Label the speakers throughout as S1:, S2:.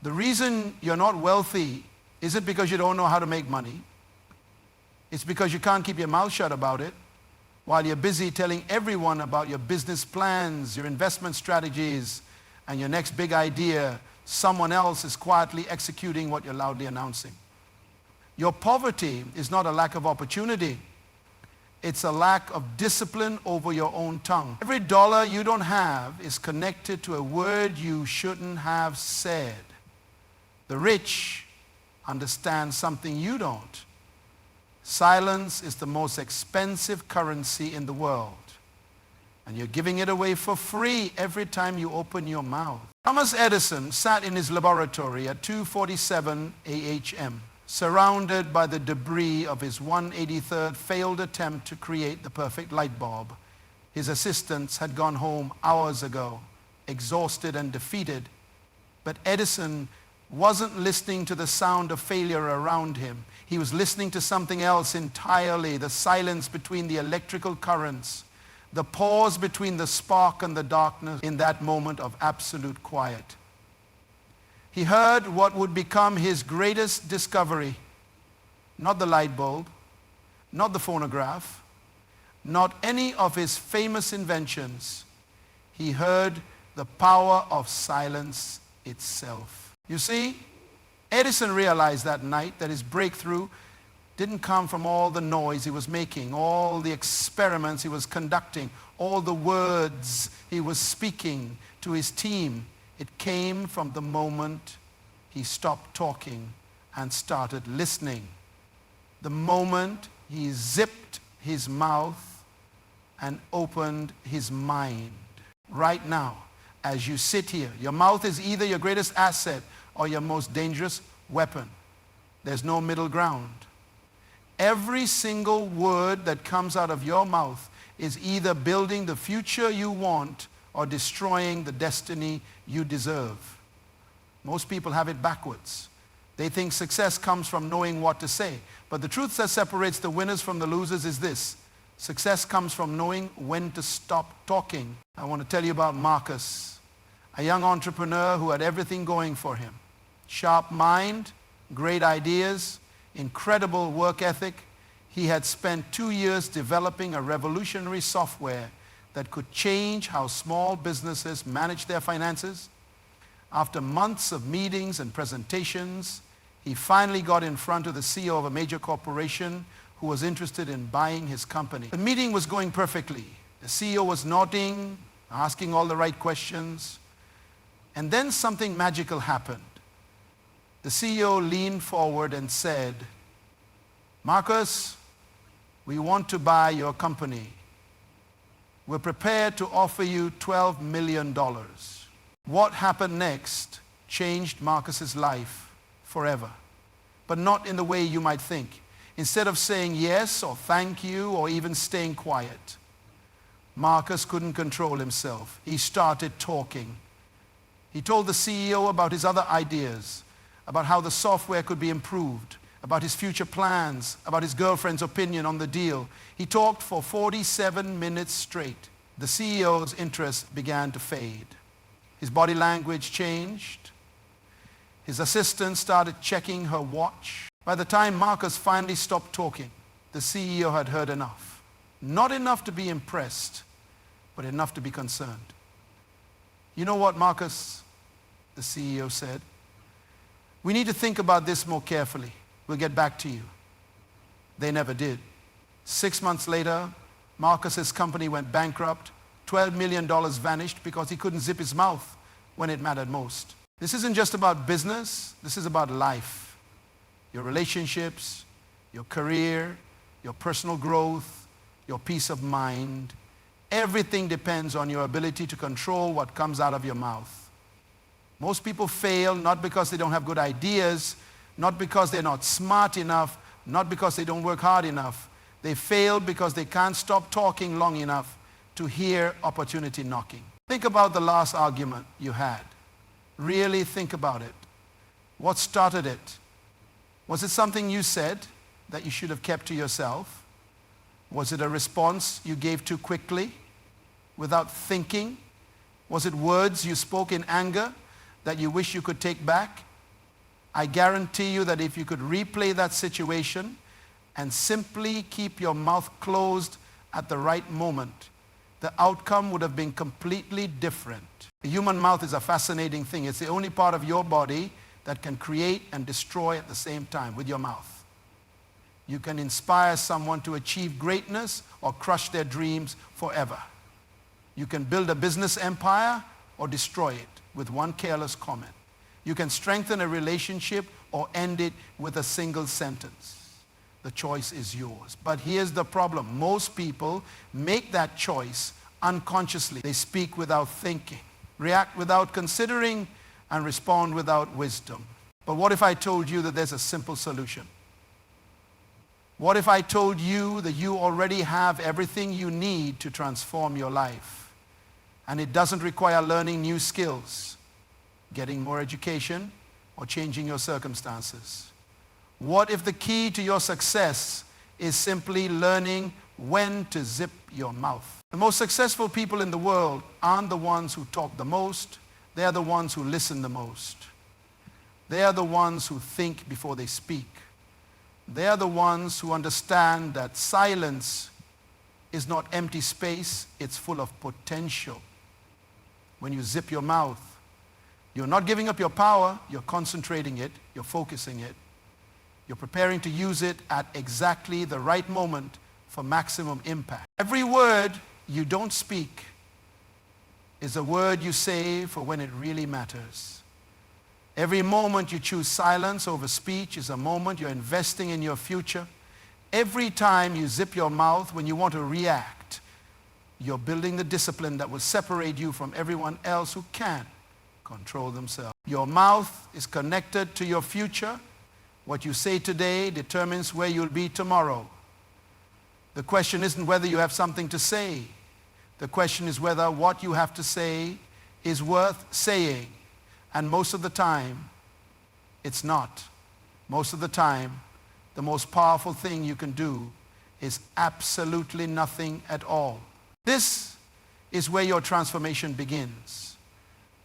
S1: The reason you're not wealthy isn't because you don't know how to make money. It's because you can't keep your mouth shut about it while you're busy telling everyone about your business plans, your investment strategies, and your next big idea. Someone else is quietly executing what you're loudly announcing. Your poverty is not a lack of opportunity. It's a lack of discipline over your own tongue. Every dollar you don't have is connected to a word you shouldn't have said. The rich understand something you don't. Silence is the most expensive currency in the world. And you're giving it away for free every time you open your mouth. Thomas Edison sat in his laboratory at 2:47 a.m., surrounded by the debris of his 183rd failed attempt to create the perfect light bulb. His assistants had gone home hours ago, exhausted and defeated. But Edison wasn't listening to the sound of failure around him. He was listening to something else entirely, the silence between the electrical currents, the pause between the spark and the darkness in that moment of absolute quiet. He heard what would become his greatest discovery, not the light bulb, not the phonograph, not any of his famous inventions. He heard the power of silence itself. You see, Edison realized that night that his breakthrough didn't come from all the noise he was making, all the experiments he was conducting, all the words he was speaking to his team. It came from the moment he stopped talking and started listening. The moment he zipped his mouth and opened his mind. Right now, as you sit here, your mouth is either your greatest asset or your most dangerous weapon. There's no middle ground. Every single word that comes out of your mouth is either building the future you want or destroying the destiny you deserve. Most people have it backwards. They think success comes from knowing what to say. But the truth that separates the winners from the losers is this: success comes from knowing when to stop talking. I want to tell you about Marcus, a young entrepreneur who had everything going for him. Sharp mind, great ideas, incredible work ethic. He had spent 2 years developing a revolutionary software that could change how small businesses manage their finances. After months of meetings and presentations, he finally got in front of the CEO of a major corporation who was interested in buying his company. The meeting was going perfectly. The CEO was nodding, asking all the right questions. And then something magical happened. The CEO leaned forward and said, "Marcus, we want to buy your company. We're prepared to offer you $12 million. What happened next changed Marcus's life forever, but not in the way you might think. Instead of saying yes or thank you or even staying quiet, Marcus couldn't control himself. He started talking. He told the CEO about his other ideas, about how the software could be improved, about his future plans, about his girlfriend's opinion on the deal. He talked for 47 minutes straight. The CEO's interest began to fade. His body language changed. His assistant started checking her watch. By the time Marcus finally stopped talking, the CEO had heard enough. Not enough to be impressed, but enough to be concerned. "You know what, Marcus?" the CEO said. "We need to think about this more carefully. We'll get back to you." They never did. 6 months later, Marcus's company went bankrupt. $12 million vanished because he couldn't zip his mouth when it mattered most. This isn't just about business. This is about life. Your relationships, your career, your personal growth, your peace of mind. Everything depends on your ability to control what comes out of your mouth. Most people fail not because they don't have good ideas, not because they're not smart enough, not because they don't work hard enough. They fail because they can't stop talking long enough to hear opportunity knocking. Think about the last argument you had. Really think about it. What started it? Was it something you said that you should have kept to yourself? Was it a response you gave too quickly, without thinking? Was it words you spoke in anger that you wish you could take back? I guarantee you that if you could replay that situation and simply keep your mouth closed at the right moment, the outcome would have been completely different. The human mouth is a fascinating thing. It's the only part of your body that can create and destroy at the same time with your mouth. You can inspire someone to achieve greatness or crush their dreams forever. You can build a business empire or destroy it with one careless comment. You can strengthen a relationship or end it with a single sentence. The choice is yours. But here's the problem. Most people make that choice unconsciously. They speak without thinking, react without considering, and respond without wisdom. But what if I told you that there's a simple solution? What if I told you that you already have everything you need to transform your life? And it doesn't require learning new skills, getting more education, or changing your circumstances. What if the key to your success is simply learning when to zip your mouth? The most successful people in the world aren't the ones who talk the most. They are the ones who listen the most. They are the ones who think before they speak. They are the ones who understand that silence is not empty space, it's full of potential. When you zip your mouth, you're not giving up your power, you're concentrating it, you're focusing it. You're preparing to use it at exactly the right moment for maximum impact. Every word you don't speak is a word you say for when it really matters. Every moment you choose silence over speech is a moment you're investing in your future. Every time you zip your mouth when you want to react, you're building the discipline that will separate you from everyone else who can't control themselves. Your mouth is connected to your future. What you say today determines where you'll be tomorrow. The question isn't whether you have something to say. The question is whether what you have to say is worth saying. And most of the time, it's not. Most of the time, the most powerful thing you can do is absolutely nothing at all. This is where your transformation begins.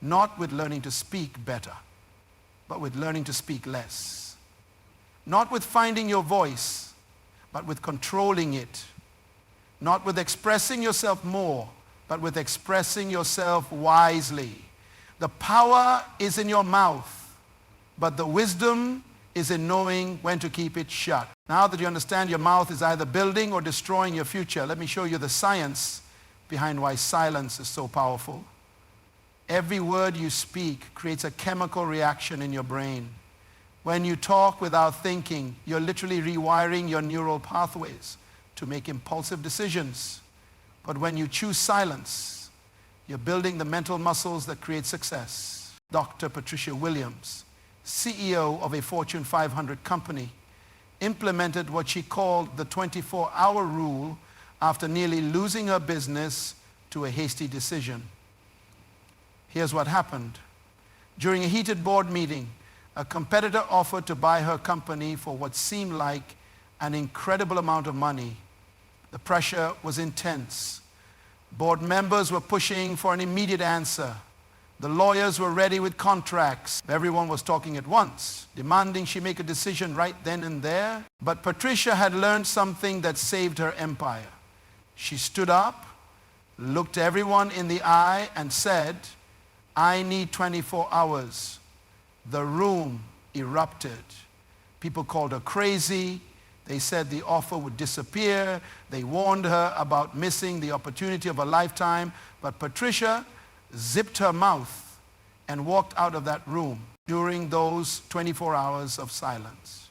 S1: Not with learning to speak better, but with learning to speak less. Not with finding your voice, but with controlling it. Not with expressing yourself more, but with expressing yourself wisely. The power is in your mouth, but the wisdom is in knowing when to keep it shut. Now that you understand your mouth is either building or destroying your future, let me show you the science behind why silence is so powerful. Every word you speak creates a chemical reaction in your brain. When you talk without thinking, you're literally rewiring your neural pathways to make impulsive decisions. But when you choose silence, you're building the mental muscles that create success. Dr. Patricia Williams, CEO of a Fortune 500 company, implemented what she called the 24-hour rule after nearly losing her business to a hasty decision. Here's what happened. During a heated board meeting, a competitor offered to buy her company for what seemed like an incredible amount of money. The pressure was intense. Board members were pushing for an immediate answer. The lawyers were ready with contracts. Everyone was talking at once, demanding she make a decision right then and there. But Patricia had learned something that saved her empire. She stood up, looked everyone in the eye, and said, "I need 24 hours. The room erupted. People called her crazy. They said the offer would disappear. They warned her about missing the opportunity of a lifetime. But Patricia zipped her mouth and walked out of that room during those 24 hours of silence.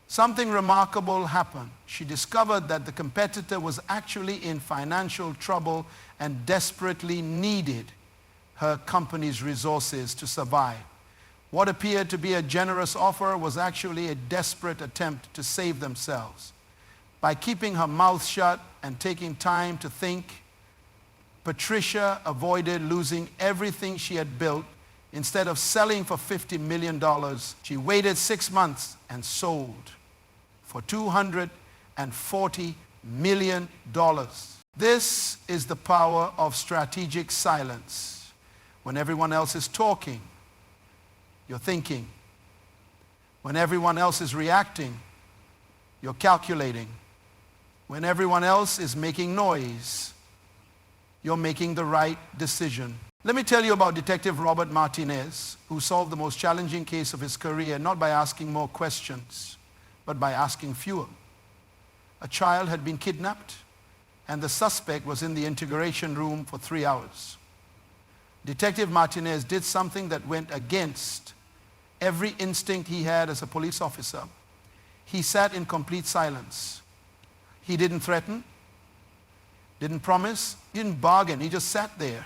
S1: Something remarkable happened. She discovered that the competitor was actually in financial trouble and desperately needed her company's resources to survive. What appeared to be a generous offer was actually a desperate attempt to save themselves. By keeping her mouth shut and taking time to think, Patricia avoided losing everything she had built. Instead of selling for $50 million, she waited 6 months and sold for $240 million. This is the power of strategic silence. When everyone else is talking, you're thinking. When everyone else is reacting, you're calculating. When everyone else is making noise, you're making the right decision. Let me tell you about Detective Robert Martinez, who solved the most challenging case of his career, not by asking more questions, but by asking fewer. A child had been kidnapped, and the suspect was in the interrogation room for 3 hours. Detective Martinez did something that went against every instinct he had as a police officer. He sat in complete silence. He didn't threaten, didn't promise, didn't bargain. He just sat there,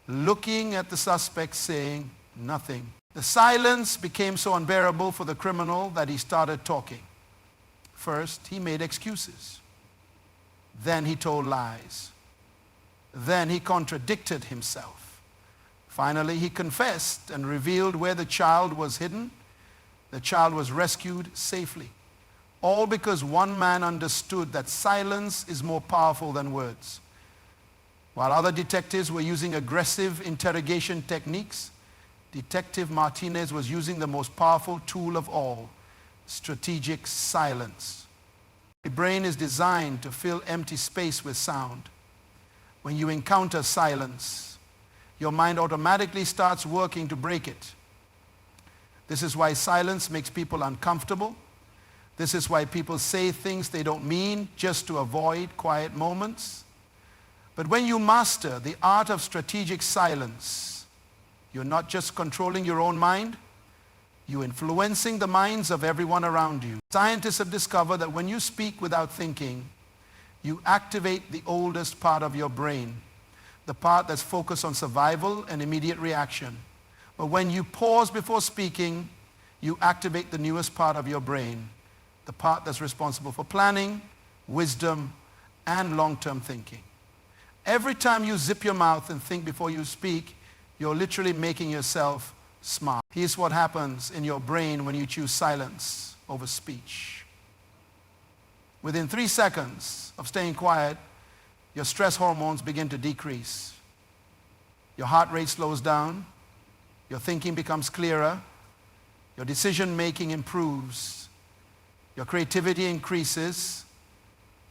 S1: looking at the suspect, saying nothing. The silence became so unbearable for the criminal that he started talking. First, he made excuses. Then he told lies. Then he contradicted himself. Finally, he confessed and revealed where the child was hidden. The child was rescued safely. All because one man understood that silence is more powerful than words. While other detectives were using aggressive interrogation techniques, Detective Martinez was using the most powerful tool of all, strategic silence. The brain is designed to fill empty space with sound. When you encounter silence, your mind automatically starts working to break it. This is why silence makes people uncomfortable. This is why people say things they don't mean just to avoid quiet moments. But when you master the art of strategic silence, you're not just controlling your own mind, you're influencing the minds of everyone around you. Scientists have discovered that when you speak without thinking, you activate the oldest part of your brain, the part that's focused on survival and immediate reaction. But when you pause before speaking, you activate the newest part of your brain, the part that's responsible for planning, wisdom, and long-term thinking. Every time you zip your mouth and think before you speak, you're literally making yourself smart. Here's what happens in your brain when you choose silence over speech. Within 3 seconds of staying quiet, your stress hormones begin to decrease. Your heart rate slows down. Your thinking becomes clearer. Your decision-making improves. Your creativity increases.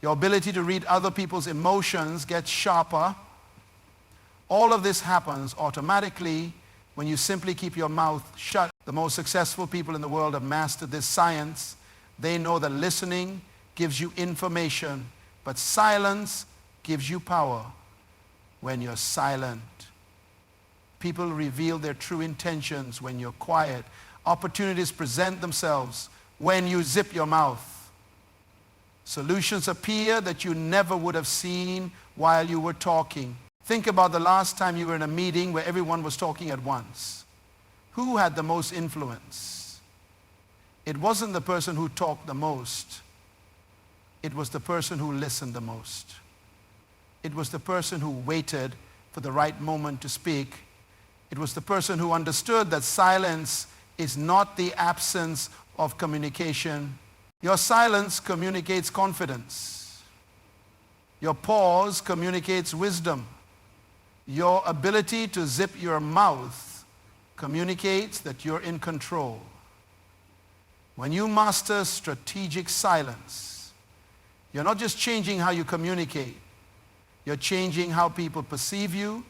S1: Your ability to read other people's emotions gets sharper. All of this happens automatically when you simply keep your mouth shut. The most successful people in the world have mastered this science. They know that listening gives you information, but silence gives you power. When you're silent, people reveal their true intentions when you're quiet. Opportunities present themselves when you zip your mouth. Solutions appear that you never would have seen while you were talking. Think about the last time you were in a meeting where everyone was talking at once. Who had the most influence? It wasn't the person who talked the most. It was the person who listened the most. It was the person who waited for the right moment to speak. It was the person who understood that silence is not the absence of communication. Your silence communicates confidence. Your pause communicates wisdom. Your ability to zip your mouth communicates that you're in control. When you master strategic silence, you're not just changing how you communicate, you're changing how people perceive you,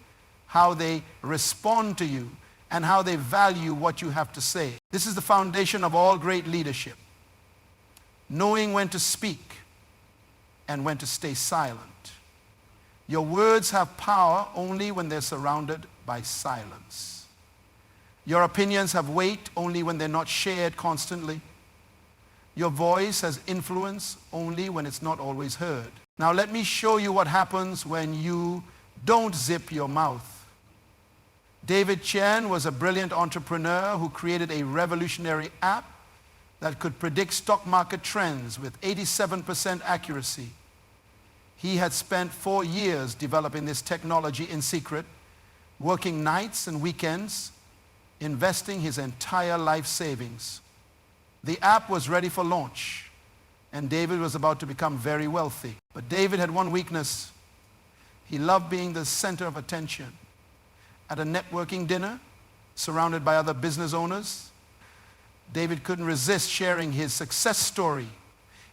S1: how they respond to you, and how they value what you have to say. This is the foundation of all great leadership. Knowing when to speak and when to stay silent. Your words have power only when they're surrounded by silence. Your opinions have weight only when they're not shared constantly. Your voice has influence only when it's not always heard. Now let me show you what happens when you don't zip your mouth. David Chen was a brilliant entrepreneur who created a revolutionary app that could predict stock market trends with 87% accuracy. He had spent 4 years developing this technology in secret, working nights and weekends, investing his entire life savings. The app was ready for launch, and David was about to become very wealthy. But David had one weakness. He loved being the center of attention. At a networking dinner, surrounded by other business owners, David couldn't resist sharing his success story.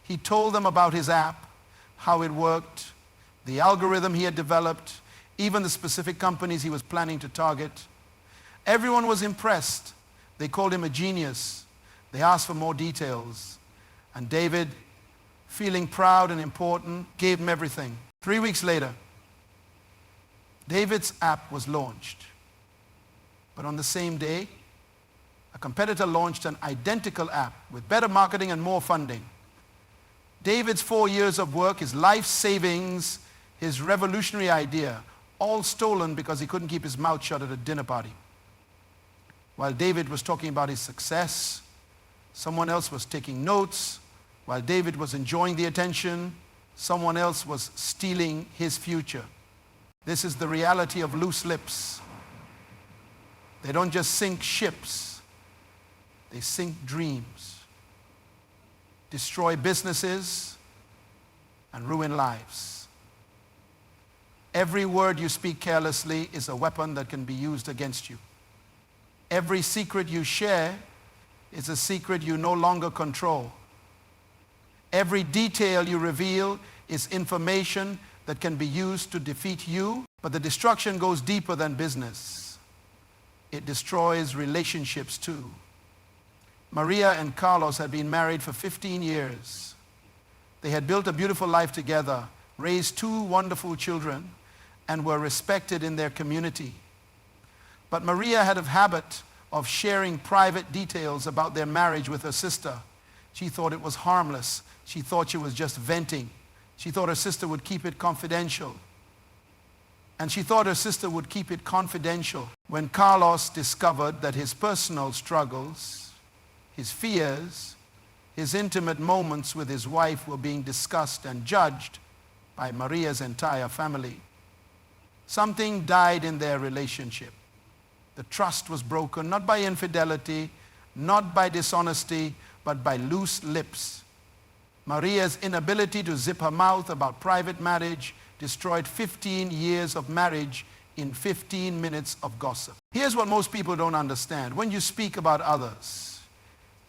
S1: He told them about his app, how it worked, the algorithm he had developed, even the specific companies he was planning to target. Everyone was impressed. They called him a genius. They asked for more details. And David, feeling proud and important, gave him everything. 3 weeks later, David's app was launched. But on the same day, a competitor launched an identical app with better marketing and more funding. David's 4 years of work, his life savings, his revolutionary idea, all stolen because he couldn't keep his mouth shut at a dinner party. While David was talking about his success, someone else was taking notes. While David was enjoying the attention, someone else was stealing his future. This is the reality of loose lips. They don't just sink ships, they sink dreams, destroy businesses, and ruin lives. Every word you speak carelessly is a weapon that can be used against you. Every secret you share is a secret you no longer control. Every detail you reveal is information that can be used to defeat you, but the destruction goes deeper than business. It destroys relationships too. Maria and Carlos had been married for 15 years. They had built a beautiful life together, raised 2 wonderful children, and were respected in their community. But Maria had a habit of sharing private details about their marriage with her sister. She thought it was harmless. She thought she was just venting. She thought her sister would keep it confidential. And she thought her sister would keep it confidential. When Carlos discovered that his personal struggles, his fears, his intimate moments with his wife were being discussed and judged by Maria's entire family, something died in their relationship. The trust was broken, not by infidelity, not by dishonesty, but by loose lips. Maria's inability to zip her mouth about private marriage destroyed 15 years of marriage in 15 minutes of gossip. Here's what most people don't understand. When you speak about others,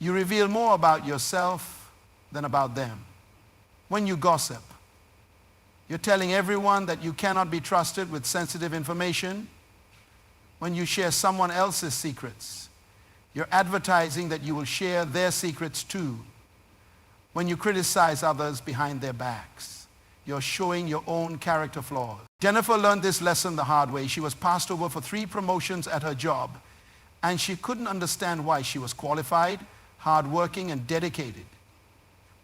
S1: you reveal more about yourself than about them. When you gossip, you're telling everyone that you cannot be trusted with sensitive information. When you share someone else's secrets, you're advertising that you will share their secrets too. When you criticize others behind their backs, you're showing your own character flaws. Jennifer learned this lesson the hard way. She was passed over for 3 promotions at her job, and she couldn't understand why. She was qualified, hardworking, and dedicated.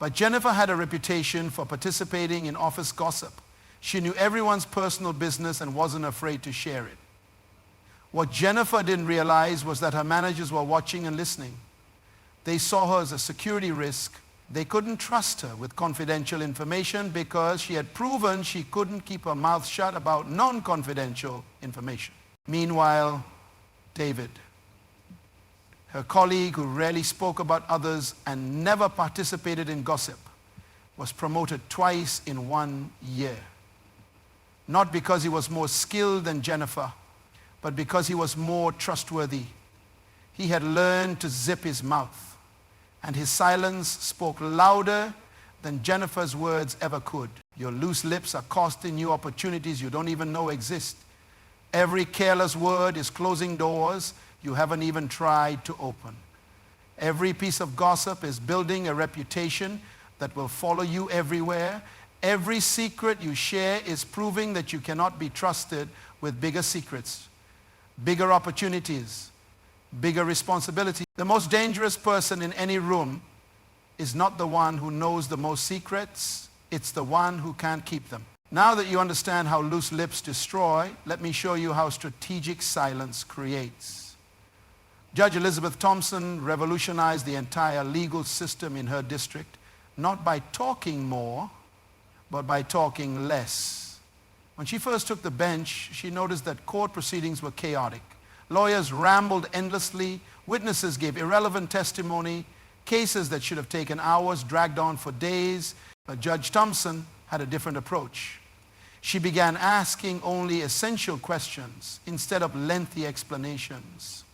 S1: But Jennifer had a reputation for participating in office gossip. She knew everyone's personal business and wasn't afraid to share it. What Jennifer didn't realize was that her managers were watching and listening. They saw her as a security risk. They couldn't trust her with confidential information because she had proven she couldn't keep her mouth shut about non-confidential information. Meanwhile, David, her colleague who rarely spoke about others and never participated in gossip, was promoted twice in 1 year. Not because he was more skilled than Jennifer, but because he was more trustworthy. He had learned to zip his mouth, and his silence spoke louder than Jennifer's words ever could. Your loose lips are costing you opportunities you don't even know exist. Every careless word is closing doors you haven't even tried to open. Every piece of gossip is building a reputation that will follow you everywhere. Every secret you share is proving that you cannot be trusted with bigger secrets, bigger opportunities, bigger responsibility. The most dangerous person in any room is not the one who knows the most secrets, it's the one who can't keep them. Now that you understand how loose lips destroy, let me show you how strategic silence creates. Judge Elizabeth Thompson revolutionized the entire legal system in her district, not by talking more, but by talking less. When she first took the bench, she noticed that court proceedings were chaotic. Lawyers rambled endlessly, witnesses gave irrelevant testimony, cases that should have taken hours dragged on for days. But Judge Thompson had a different approach. She began asking only essential questions instead of lengthy explanations.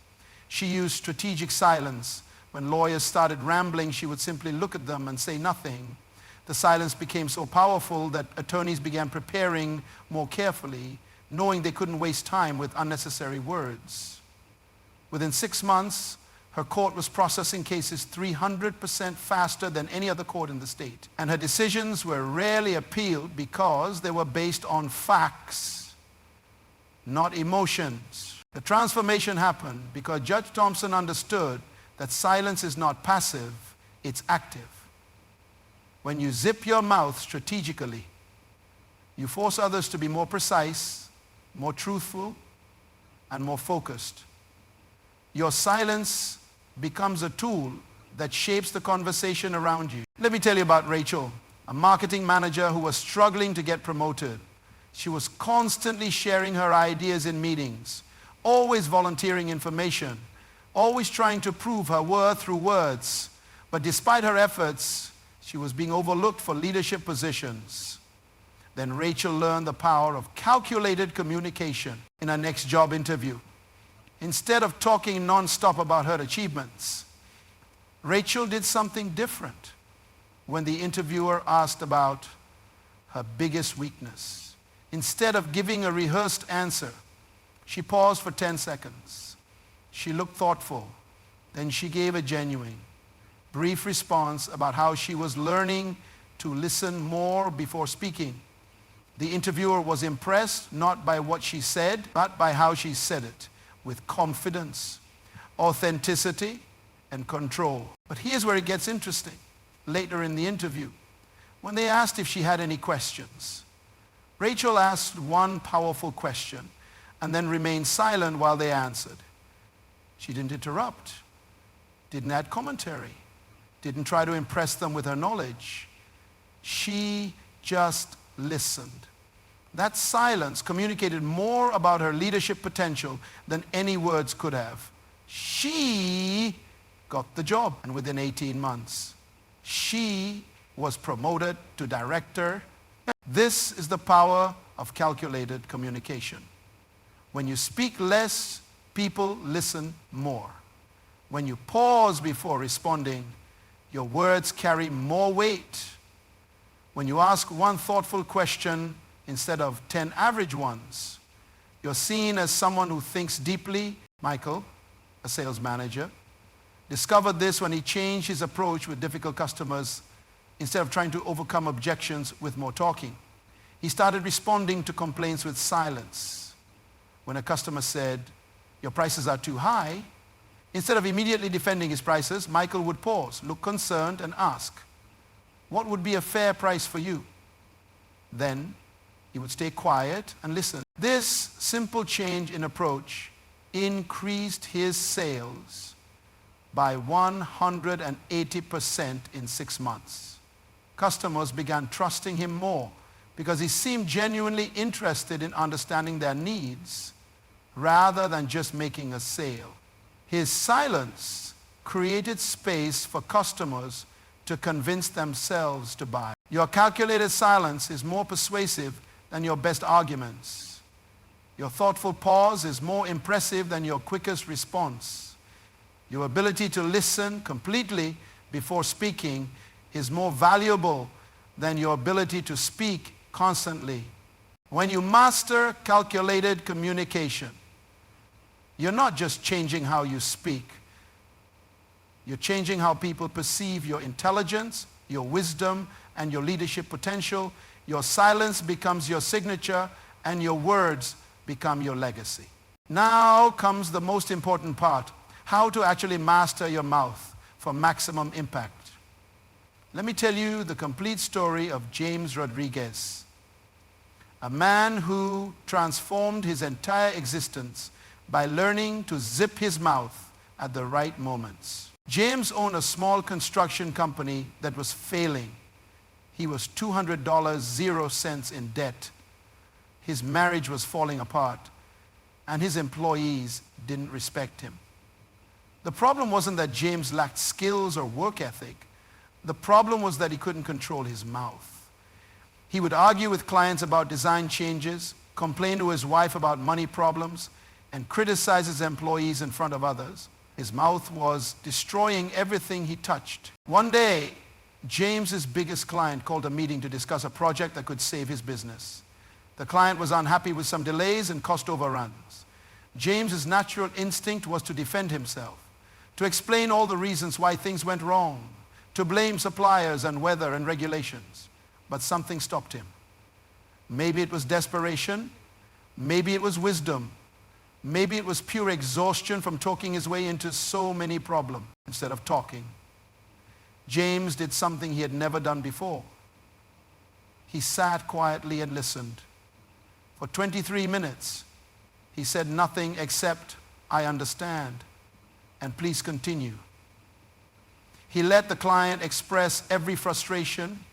S1: She used strategic silence When lawyers started rambling, she would simply look at them and say nothing. The silence became so powerful that attorneys began preparing more carefully, knowing they couldn't waste time with unnecessary words. Within 6 months, her court was processing cases 300% faster than any other court in the state. And her decisions were rarely appealed because they were based on facts, not emotions. The transformation happened because Judge Thompson understood that silence is not passive, it's active. When you zip your mouth strategically, you force others to be more precise, more truthful, and more focused. Your silence becomes a tool that shapes the conversation around you. Let me tell you about Rachel, a marketing manager who was struggling to get promoted. She was constantly sharing her ideas in meetings, always volunteering information, always trying to prove her worth through words. But despite her efforts, she was being overlooked for leadership positions. Then Rachel learned the power of calculated communication in her next job interview. Instead of talking non-stop about her achievements, Rachel did something different when the interviewer asked about her biggest weakness. Instead of giving a rehearsed answer, she paused for 10 seconds. She looked thoughtful. Then she gave a genuine, brief response about how she was learning to listen more before speaking. The interviewer was impressed not by what she said, but by how she said it, with confidence, authenticity, and control. But here's where it gets interesting. Later in the interview, when they asked if she had any questions, Rachel asked one powerful question and then remained silent while they answered. She didn't interrupt, didn't add commentary, didn't try to impress them with her knowledge. She just listened. That silence communicated more about her leadership potential than any words could have. She got the job, and within 18 months, she was promoted to director. This is the power of calculated communication. When you speak less, people listen more. When you pause before responding, your words carry more weight. When you ask one thoughtful question instead of 10 average ones, you're seen as someone who thinks deeply. Michael, a sales manager, discovered this when he changed his approach with difficult customers. Instead of trying to overcome objections with more talking, he started responding to complaints with silence. When a customer said, "Your prices are too high," instead of immediately defending his prices, Michael would pause, look concerned, and ask, "What would be a fair price for you?" Then he would stay quiet and listen. This simple change in approach increased his sales by 180% in 6 months. Customers began trusting him more because he seemed genuinely interested in understanding their needs rather than just making a sale. His silence created space for customers to convince themselves to buy. Your calculated silence is more persuasive than your best arguments. Your thoughtful pause is more impressive than your quickest response. Your ability to listen completely before speaking is more valuable than your ability to speak constantly. When you master calculated communication, you're not just changing how you speak. You're changing how people perceive your intelligence, your wisdom, and your leadership potential. Your silence becomes your signature, and your words become your legacy. Now comes the most important part, how to actually master your mouth for maximum impact. Let me tell you the complete story of James Rodriguez, a man who transformed his entire existence by learning to zip his mouth at the right moments. James owned a small construction company that was failing. He was $200, 0 cents in debt. His marriage was falling apart, and his employees didn't respect him. The problem wasn't that James lacked skills or work ethic. The problem was that he couldn't control his mouth. He would argue with clients about design changes, complain to his wife about money problems, and criticize his employees in front of others. His mouth was destroying everything he touched. One day, James's biggest client called a meeting to discuss a project that could save his business. The client was unhappy with some delays and cost overruns. James's natural instinct was to defend himself, to explain all the reasons why things went wrong, to blame suppliers and weather and regulations. But something stopped him. Maybe it was desperation, maybe it was wisdom, maybe it was pure exhaustion from talking his way into so many problems instead of talking. James did something he had never done before. He sat quietly and listened. For 23 minutes, he said nothing except, "I understand, and please continue." He let the client express every frustration,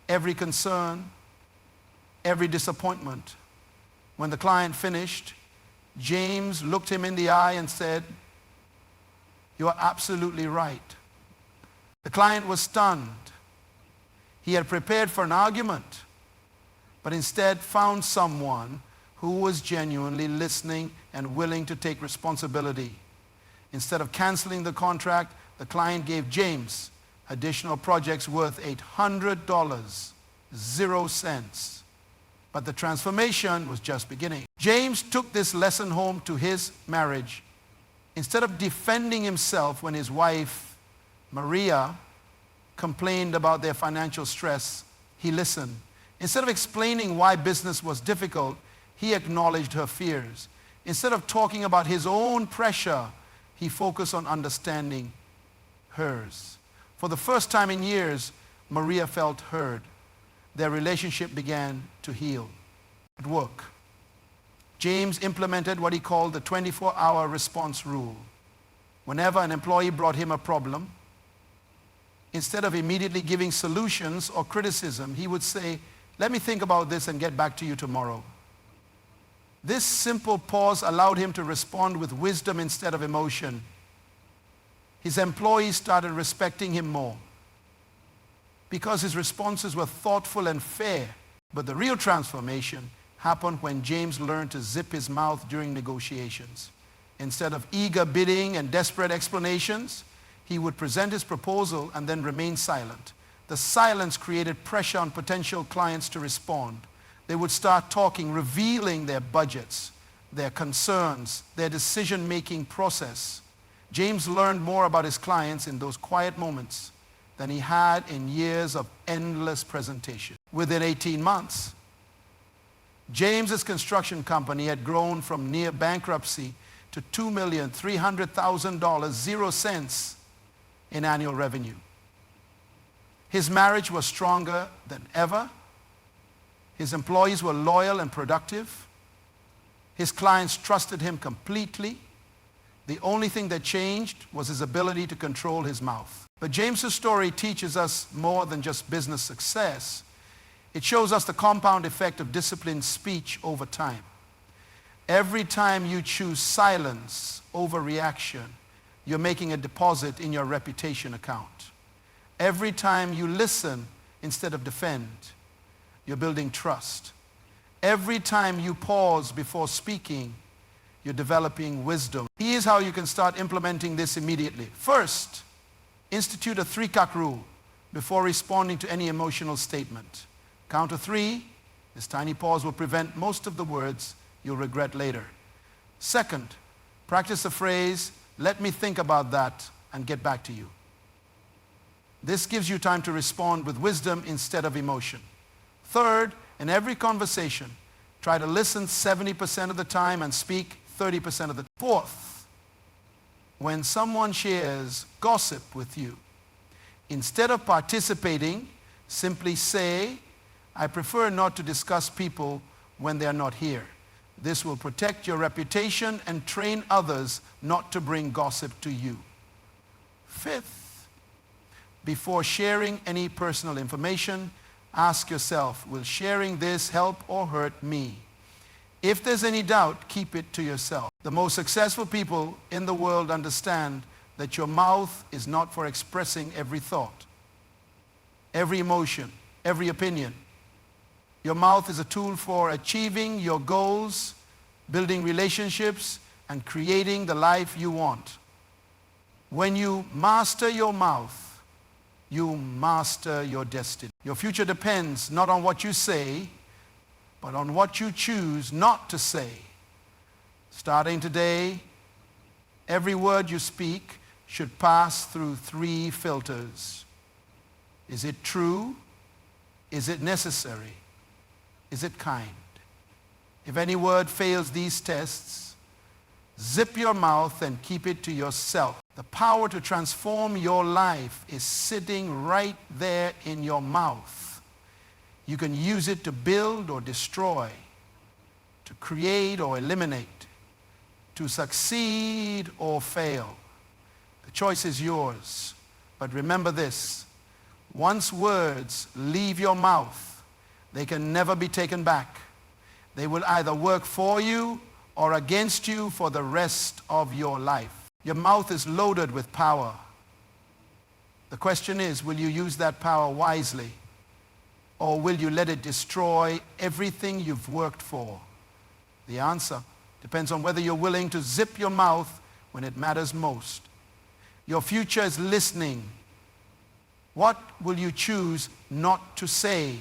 S1: every concern, every disappointment. When the client finished, James looked him in the eye and said, "You are absolutely right." The client was stunned. He had prepared for an argument, but instead found someone who was genuinely listening and willing to take responsibility. Instead of canceling the contract, the client gave James additional projects worth $800, 0 cents. But the transformation was just beginning. James took this lesson home to his marriage. Instead of defending himself when his wife, Maria, complained about their financial stress, he listened. Instead of explaining why business was difficult, he acknowledged her fears. Instead of talking about his own pressure, he focused on understanding hers. For the first time in years, Maria felt heard. Their relationship began to heal. At work, James implemented what he called the 24-hour response rule. Whenever an employee brought him a problem, instead of immediately giving solutions or criticism, he would say, "Let me think about this and get back to you tomorrow." This simple pause allowed him to respond with wisdom instead of emotion. His employees started respecting him more because his responses were thoughtful and fair. But the real transformation happened when James learned to zip his mouth during negotiations. Instead of eager bidding and desperate explanations, he would present his proposal and then remain silent. The silence created pressure on potential clients to respond. They would start talking, revealing their budgets, their concerns, their decision-making process. James learned more about his clients in those quiet moments than he had in years of endless presentation. Within 18 months, James's construction company had grown from near bankruptcy to $2,300,000, 0 cents in annual revenue. His marriage was stronger than ever. His employees were loyal and productive. His clients trusted him completely. The only thing that changed was his ability to control his mouth. But James's story teaches us more than just business success. It shows us the compound effect of disciplined speech over time. Every time you choose silence over reaction, you're making a deposit in your reputation account. Every time you listen instead of defend, you're building trust. Every time you pause before speaking, you're developing wisdom. Here's how you can start implementing this immediately. First, institute a 3-cut rule before responding to any emotional statement. Count to 3. This tiny pause will prevent most of the words you'll regret later. Second, practice the phrase, "Let me think about that and get back to you." This gives you time to respond with wisdom instead of emotion. Third, in every conversation, try to listen 70% of the time and speak 30% of the time. Fourth, when someone shares gossip with you, instead of participating, simply say, "I prefer not to discuss people when they are not here." This will protect your reputation and train others not to bring gossip to you. Fifth, before sharing any personal information, ask yourself, will sharing this help or hurt me? If there's any doubt, keep it to yourself. The most successful people in the world understand that your mouth is not for expressing every thought, every emotion, every opinion. Your mouth is a tool for achieving your goals, building relationships, and creating the life you want. When you master your mouth, you master your destiny. Your future depends not on what you say, but on what you choose not to say. Starting today, every word you speak should pass through 3 filters. Is it true? Is it necessary? Is it kind? If any word fails these tests, zip your mouth and keep it to yourself. The power to transform your life is sitting right there in your mouth. You can use it to build or destroy, to create or eliminate, to succeed or fail. The choice is yours. But remember this, once words leave your mouth, they can never be taken back. They will either work for you or against you for the rest of your life. Your mouth is loaded with power. The question is, will you use that power wisely, or will you let it destroy everything you've worked for? The answer depends on whether you're willing to zip your mouth when it matters most. Your future is listening. What will you choose not to say?